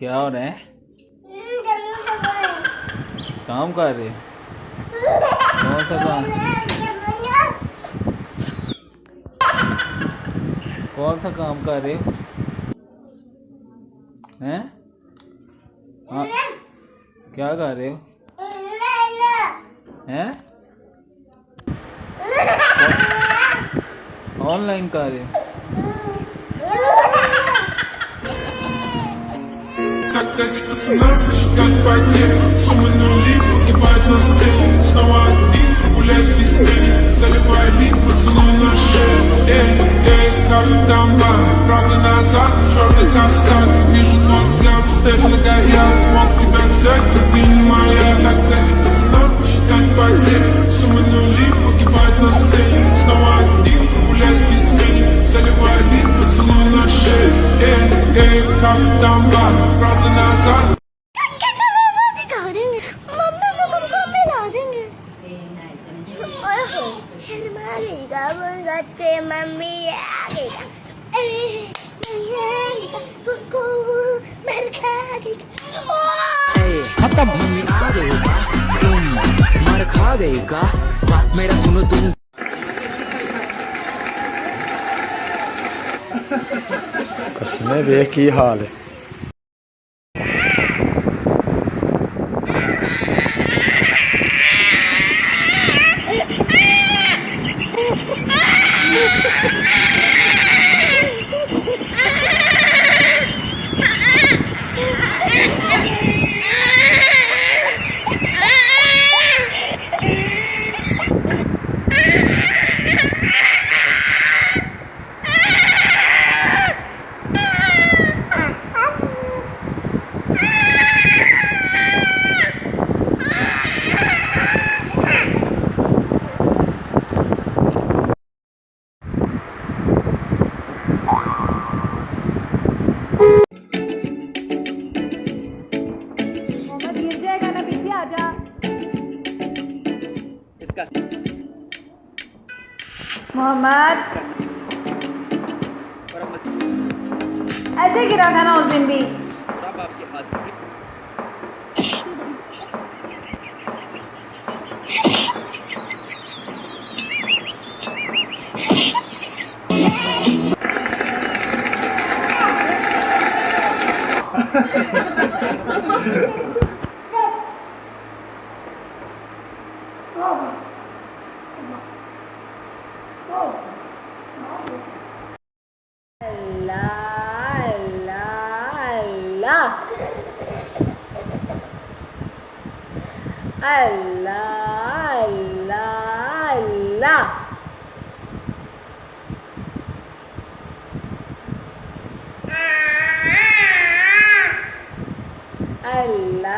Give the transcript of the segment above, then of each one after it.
क्या हो रहा है? काम कर रहे? कौन सा काम? कौन सा काम कर रहे हो? हैं? हाँ, क्या कर रहे हो? हैं? ऑनलाइन कर रहे हो? Когда пацана посчитать потери, суммы нули погибают на сцене. Снова один, гуляешь без тени, заливай лик, поцелуй на шею. Эй, капитан Бар, правда назад, черный каскад. Вижу твой взгляд, степно горят. Мог тебя взять, но ты не моя. Когда пацана посчитать потери, суммы нули погибают на сцене. Снова один, гуляешь без тени, заливай лик, поцелуй на шею. Эй, капитан Бар, правда назад. मम्मी आ गई खत्म मम्मी आ गई का तुम मर खा गई का बात मेरा सुनो तुम कसमें देख की हाल है मोहम्मद ऐसे गिरा था ना उस दिन भी अल्लाह अल्लाह अल्लाह अल्लाह अल्लाह अल्लाह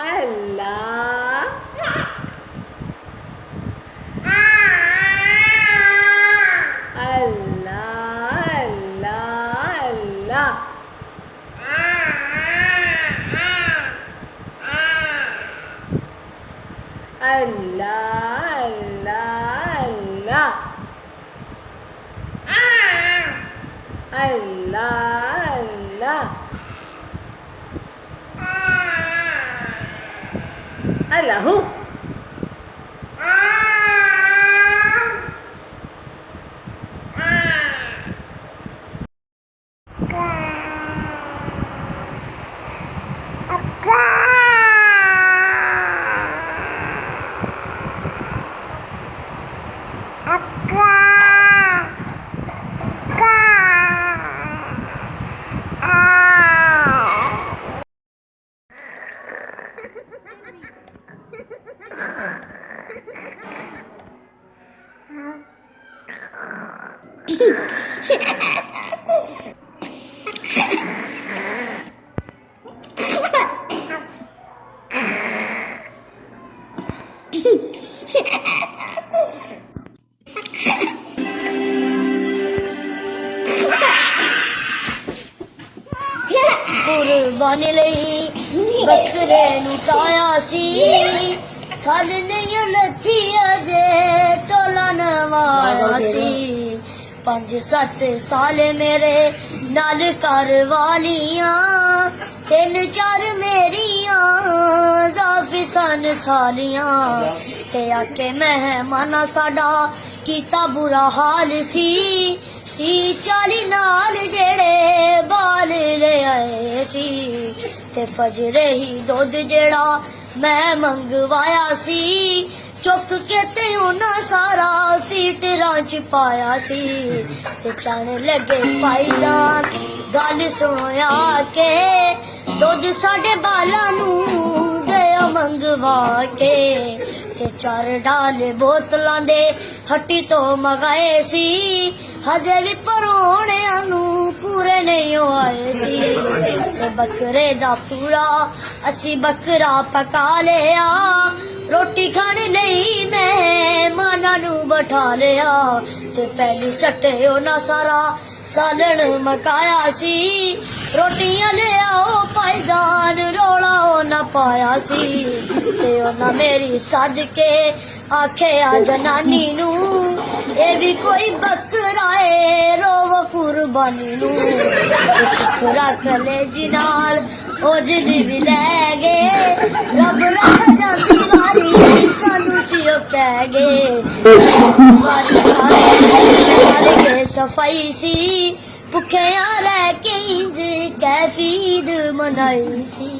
अल्लाह अल्लाह अल्लाह अल्लाह अल्लाह अल्लाहू कुर्बानी लई ਬੱਕਰੇ ਨੂੰ ਟਾਇਆ ਸੀ ਖਲ ਨਹੀਂ ਲੱਥੀ ਅਜੇ ਟੋਲਾ ਨਵਾਇਆ ਸੀ 5-7 ਸਾਲ ਮੇਰੇ ਨਾਲ ਘਰ ਵਾਲੀਆਂ 3-4 ਮੇਰੀਆਂ ਜ਼ਾਫੀ ਸਨ ਸਾਲੀਆਂ ਤੇ ਆਕੇ ਮਹਿਮਾਨਾਂ ਸਾਡਾ ਕੀਤਾ ਬੁਰਾ ਹਾਲ ਸੀ 30-40 ਨਾਲ ਜਿਹੜੇ ਬਾਲ ਲੈ ਆਏ ਸੀ ਤੇ ਫਜਰੇ ਹੀ ਦੁੱਧ ਜਿਹੜਾ ਮੈਂ ਮੰਗਵਾਇਆ ਸੀ ਚੁੱਕ ਕੇ ਤੇ ਉਹਨਾਂ ਸਾਰਾ ਸੀਟਰਾਂ ਚ ਪਾਇਆ ਸੀ ਤੇ ਕਹਿਣ ਲੱਗੇ ਭਾਈਜਾਨ ਗੱਲ ਸੁਣਿਆ ਕੇ ਦੁੱਧ ਸਾਡੇ ਬਾਲਾਂ ਨੂੰ ਦਿਓ ਮੰਗਵਾ ਕੇ ਤੇ 4 ਡਾਲੇ ਬੋਤਲਾਂ ਦੇ ਹੱਟੀ ਤੋਂ ਮਗਾਏ ਸੀ ਹਜੇ ਵੀ ਪਰੋਣਿਆਂ ਨੂੰ ਪੂਰੇ ਨਹੀਂ ਆਏ ਸੀ ਤੇ ਬੱਕਰੇ ਦਾ ਪੂਰਾ ਅਸੀਂ ਬੱਕਰਾ ਪਕਾ ਲਿਆ ਰੋਟੀ ਖਾਣ ਲਈ ਮਹਿਮਾਨਾਂ ਨੂੰ ਬਿਠਾ ਲਿਆ ਤੇ ਪਹਿਲੀ ਸੱਟੇ ਉਹਨਾਂ ਸਾਰਾ ਸਾਲਣ ਮਕਾਇਆ ਸੀ ਰੋਟੀਆਂ ਲਿਆਓ ਭਾਈਜਾਨ ਰੋਲਾ ਉਹਨਾਂ ਪਾਇਆ ਸੀ ਤੇ ਉਹਨਾਂ ਮੇਰੀ ਸਦਕੇ ਆਖਿਆ ਜਨਾਨੀ ਨੂੰ ਇਹ ਵੀ ਕੋਈ ਬੱਕਰਾ ਏ ਰੋਵ ਕੁਰਬਾਨੀ ਨੂੰ ਰੱਖ ਲੈ ਜੀ ਨਾਲ ਉਹ ਜਿਹੜੀ ਵੀ ਲੈ ਗਏ ਰੱਬ ਰੱਖ ਜਾਂਦੀ ਵਾਰੀ ਸਾਨੂੰ ਸਿਓ ਕਹਿ ਗਏ ਵਾਰੀ ਕੇ ਸਫਾਈ ਸੀ ਭੁੱਖਿਆਂ ਰਹਿ ਕੇ ਇੰਜ ਕੈਫੀਦ ਮਨਾਈ ਸੀ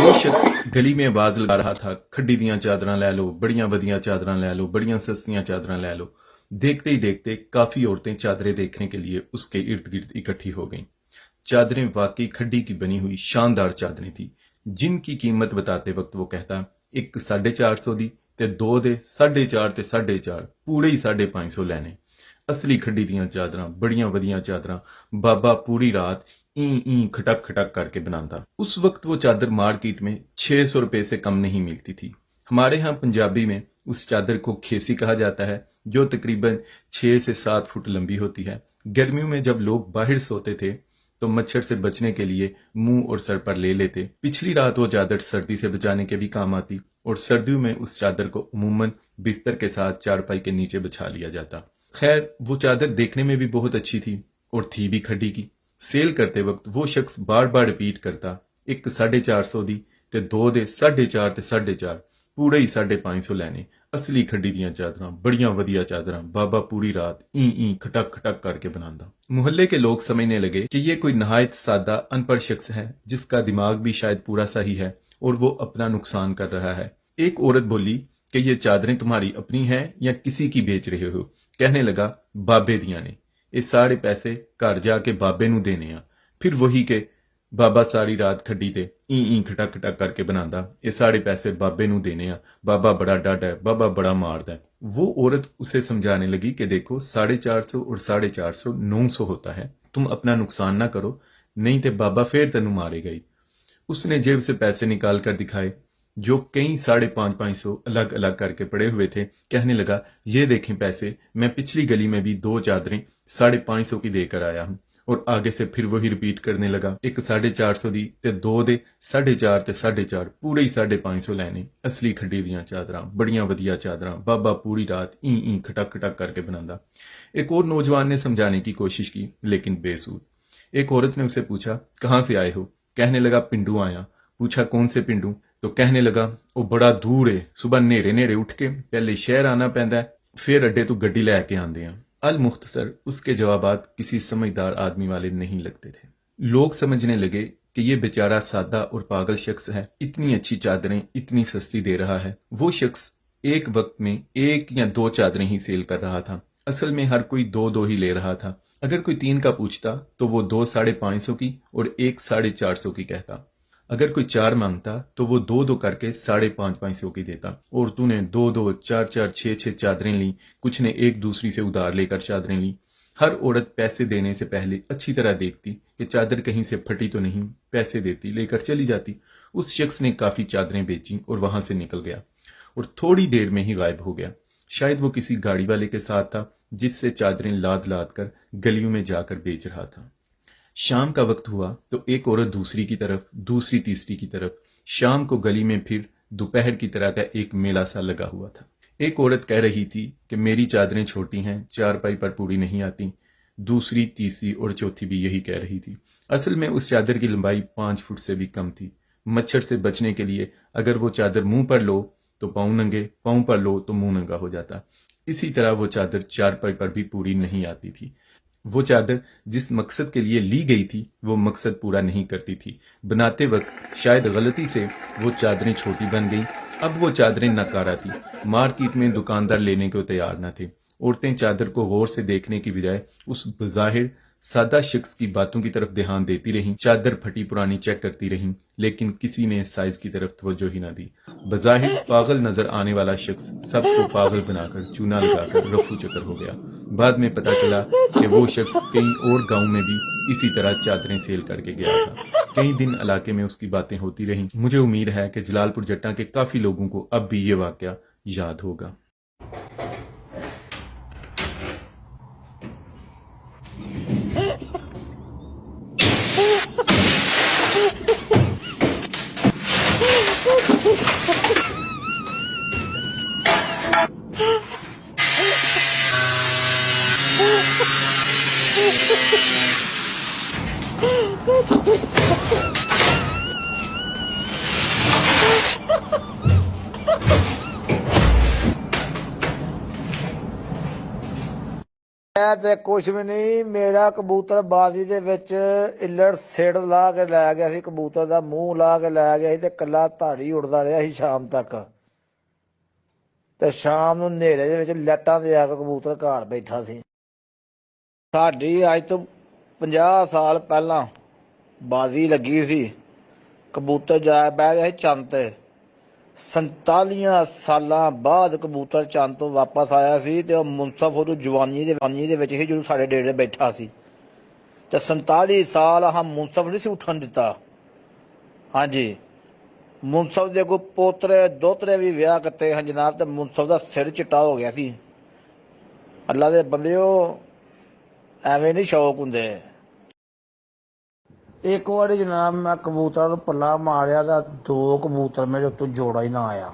वो शख्स गली में आवाज लगा रहा था खड्डी दियां चादरां ले लो बड़ियां वधियां चादरां ले लो बड़ियां सस्तियां चादरां ले लो देखते ही देखते काफी औरतें चादरें देखने के लिए उसके इर्द गिर्द इकट्ठी हो गईं। चादरें वाकई खड्डी की बनी हुई शानदार चादरें थी जिनकी कीमत बताते वक्त वो कहता एक 450 दी ते 2 दे 4.5 ते 4.5 पूरे ही 550 लेने। असली खड्डी दियां चादरां बड़ियां वधियां चादरां बाबा पूरी रात ई खटक खटक करके बनाता। उस वक्त वो चादर मार्केट में 600 रुपए से कम नहीं मिलती थी। हमारे यहाँ पंजाबी में उस चादर को खेसी कहा जाता है जो तकरीबन 6 से 7 फुट लंबी होती है। गर्मियों में जब लोग बाहर सोते थे तो मच्छर से बचने के लिए मुंह और सर पर ले लेते। पिछली रात वो चादर सर्दी से बचाने के भी काम आती और सर्दियों में उस चादर को उमूमन बिस्तर के साथ चारपाई के नीचे बिछा लिया जाता। खैर वो चादर देखने में भी बहुत अच्छी थी और थी भी खड्डी की। सेल करते वक्त वो शख्स बार बार रिपीट करता एक 450 दी ते 2 दे 4.5 ते 4.5 पूरे ही 550 लेने। असली खड्डी दियां चादरां बड़ियां वधिया चादरां बाबा पूरी रात ई खटक खटक करके बनांदा। मुहल्ले के लोग समझने लगे कि ये कोई नहायत सादा अनपढ़ शख्स है जिसका दिमाग भी शायद पूरा सही है और वो अपना नुकसान कर रहा है। एक औरत बोली कि ये चादरें तुम्हारी अपनी हैं या किसी की बेच रहे हो? कहने लगा बाबे दियां ने, ये सारे पैसे घर जाके बाबे नू देने आ। फिर वही के बाबा सारी रात खड्डी ते ई खटक खटक करके बनांदा, ये सारे पैसे बाबे नू देने आ, बाबा बड़ा डाढ़ा है, बाबा बड़ा मारदा है। वो औरत उसे समझाने लगी कि देखो 450 और 450 900 होता है, तुम अपना नुकसान ना करो नहीं तो बाबा फिर तेनू मारेगा ही। उसने जेब से पैसे निकाल कर दिखाए जो कई 550 अलग अलग करके पड़े हुए थे। कहने लगा ये देखें पैसे, मैं पिछली गली में भी 2 चादरें 550 की देकर आया हूं। और आगे से फिर वही रिपीट करने लगा एक 450 दी ते 2 दे 4.5 ते 4.5 पूरे ही 550 लेने। असली खड्डी दियां चादरां बड़ियां वधिया चादरां बाबा पूरी रात ई खटक खटक करके बनांदा। एक और नौजवान ने समझाने की कोशिश की लेकिन बेसूद। एक औरत ने उसे पूछा कहाँ से आए हो? कहने लगा पिंडू आया। पूछा कौन से पिंडू? तो कहने लगा वो बड़ा दूर है, सुबह नेरे नेरे उठ के पहले शहर आना पैंदा है फिर अड्डे तो गड्डी लैके आंदे हैं। अल मुख्तसर उसके जवाबात किसी समझदार आदमी वाले नहीं लगते थे। लोग समझने लगे कि ये बेचारा सादा और पागल शख्स है, इतनी अच्छी चादरें इतनी सस्ती दे रहा है। वो शख्स एक वक्त में 1 या 2 चादरें ही सेल कर रहा था। असल में हर कोई 2 ही ले रहा था। अगर कोई 3 का पूछता तो वो 2 550 की और 1 450 की कहता। अगर कोई 4 मांगता तो वो 2 करके 550 की देता। और तूने 2 4 6 चादरें ली, कुछ ने एक दूसरी से उधार लेकर चादरें ली। हर औरत पैसे देने से पहले अच्छी तरह देखती कि चादर कहीं से फटी तो नहीं, पैसे देती लेकर चली जाती। उस शख्स ने काफी चादरें बेची और वहां से निकल गया और थोड़ी देर में ही गायब हो गया। शायद वो किसी गाड़ी वाले के साथ था जिससे चादरें लाद लाद कर गलियों में जाकर बेच रहा था। शाम का वक्त हुआ तो एक औरत दूसरी की तरफ, दूसरी तीसरी की तरफ, शाम को गली में फिर दोपहर की तरह का एक मेला सा लगा हुआ था। एक औरत कह रही थी कि मेरी चादरें छोटी हैं, चारपाई पर पूरी नहीं आती। दूसरी, तीसरी और चौथी भी यही कह रही थी। असल में उस चादर की लंबाई 5 फुट से भी कम थी। मच्छर से बचने के लिए अगर वो चादर मुंह पर लो तो पाँव नंगे, पाँव पर लो तो मुंह नंगा हो जाता। इसी तरह वो चादर चारपाई पर भी पूरी नहीं आती थी। वो चादर जिस मकसद के लिए ली गई थी वो मकसद पूरा नहीं करती थी। बनाते वक्त शायद गलती से वो चादरें छोटी बन गई। अब वो चादरें नकारा थी। मार्केट में दुकानदार लेने को तैयार न थे। औरतें चादर को गौर से देखने की बजाय उस बज़ाहिर सादा शख्स की बातों की तरफ ध्यान देती रहीं। चादर फटी पुरानी चेक करती रहीं, लेकिन किसी ने साइज की तरफ तवज्जो ही न दी। बज़ाहिर पागल नजर आने वाला शख्स सबको पागल बनाकर चूना लगाकर रफू चक्कर हो गया। बाद में पता चला कि वो शख्स कई और गांव में भी इसी तरह चादरें सेल करके गया था। कई दिन इलाके में उसकी बातें होती रहीं। मुझे उम्मीद है कि जलालपुर जट्टा के काफी लोगों को अब भी ये वाकया याद होगा। ਮੈਂ ਤੇ ਕੁਛ ਵੀ ਨਹੀਂ, ਮੇਰਾ ਕਬੂਤਰ ਬਾਜ਼ੀ ਦੇ ਵਿੱਚ ਇੱਲੜ ਸਿੜ ਲਾ ਕੇ ਲੈ ਗਿਆ ਸੀ, ਕਬੂਤਰ ਦਾ ਮੂੰਹ ਲਾ ਕੇ ਲੈ ਗਿਆ ਸੀ ਤੇ ਕੱਲਾ ਧਾੜੀ ਉੜਦਾ ਰਿਹਾ ਸੀ ਸ਼ਾਮ ਤੱਕ। ਤੇ ਸ਼ਾਮ ਨੂੰ ਹਨੇਰੇ ਦੇ ਵਿੱਚ ਲਾਈਟਾਂ ਤੇ ਆ ਕੇ ਕਬੂਤਰ ਘਰ ਬੈਠਾ ਸੀ। ਸਾਡੀ ਅੱਜ ਤੋਂ 50 ਸਾਲ ਪਹਿਲਾਂ ਬਾਜ਼ੀ ਲੱਗੀ ਸੀ, ਕਬੂਤਰ ਜਾ ਬਹਿ ਗਿਆ ਸੀ ਚੰਦ ਤੇ। 47 ਸਾਲਾਂ ਬਾਅਦ ਕਬੂਤਰ ਚੰਦ ਤੋਂ ਵਾਪਸ ਆਇਆ ਸੀ ਤੇ ਉਹ ਮੁਨਸਫ ਉਹਨੂੰ ਜਵਾਨੀ ਦੇ ਵਿੱਚ ਹੀ ਜਦੋਂ ਸਾਡੇ ਡੇਰੇ ਬੈਠਾ ਸੀ। ਤੇ 47 ਸਾਲ ਆਹ ਮੁਨਸਫ ਨਹੀਂ ਸੀ ਉੱਠਣ ਦਿੱਤਾ। ਹਾਂਜੀ, ਮੁਨਸਫ ਦੇ ਕੋਈ ਪੋਤਰੇ ਦੋਤਰੇ ਵੀ ਵਿਆਹ ਕੀਤੇ ਹਨ ਜਨਾਬ, ਤੇ ਮੁਨਸਫ ਦਾ ਸਿਰ ਚਿੱਟਾ ਹੋ ਗਿਆ ਸੀ। ਅੱਲਾ ਦੇ ਬੰਦਿਓ, ਐਵੇਂ ਨਹੀਂ ਸ਼ੌਕ ਹੁੰਦੇ। ਇੱਕ ਵਾਰੀ ਜਨਾਬ ਮੈਂ ਕਬੂਤਰਾਂ ਨੂੰ ਪੱਲਾ ਮਾਰਿਆ ਤਾਂ 2 ਕਬੂਤਰ ਮੇਰੇ ਉੱਤੋਂ ਜੋੜਾ ਹੀ ਨਾ ਆਇਆ।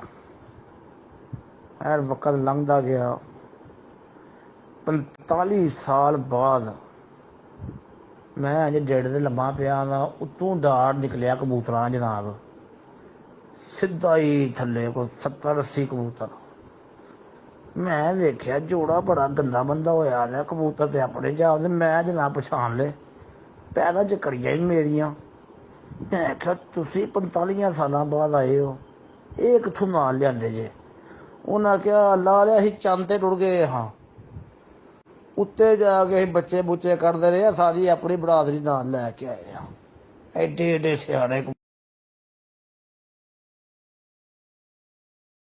ਐਨ ਵਕਤ ਲੰਘਦਾ ਗਿਆ। 45 ਸਾਲ ਬਾਅਦ ਮੈਂ ਅਜੇ ਡੇਢ ਤੇ ਲੰਮਾ ਪਿਆ ਦਾ, ਉੱਤੋਂ ਡਾੜ ਨਿਕਲਿਆ ਕਬੂਤਰਾਂ ਜਨਾਬ, ਸਿੱਧਾ ਹੀ ਥੱਲੇ ਕੋਈ 70-80 ਕਬੂਤਰ। ਮੈਂ ਵੇਖਿਆ ਜੋੜਾ ਬੜਾ ਗੰਦਾ ਬੰਦਾ ਹੋਇਆ ਨਾ, ਕਬੂਤਰ ਤੇ ਆਪਣੇ ਜਾਉਂਦੇ। ਮੈਂ ਜਨਾਬ ਪਛਾਣ ਲਏ, ਪੈਰਾਂ 'ਚ ਕੜੀਆਂ ਹੀ ਮੇਰੀਆਂ। ਮੈਂ ਕਿਹਾ ਤੁਸੀਂ 45 ਸਾਲਾਂ ਬਾਅਦ ਆਏ ਹੋ, ਇਹ ਕਿੱਥੋਂ ਨਾਲ ਲਿਆਂਦੇ ਜੇ? ਉਹਨਾਂ ਕਿਹਾ ਲਾ ਲਿਆ ਸੀ ਚੰਦ ਤੇ ਟੁੱਟ ਗਏ ਹਾਂ। ਉੱਤੇ ਜਾ ਕੇ ਬੱਚੇ ਬੁੱਚੇ ਕੱਢਦੇ ਰਹੇ, ਸਾਰੀ ਆਪਣੀ ਬਰਾਦਰੀ ਨਾਲ ਲੈ ਕੇ ਆਏ ਆ। ਐਡੇ ਐਡੇ ਸਿਆਣੇ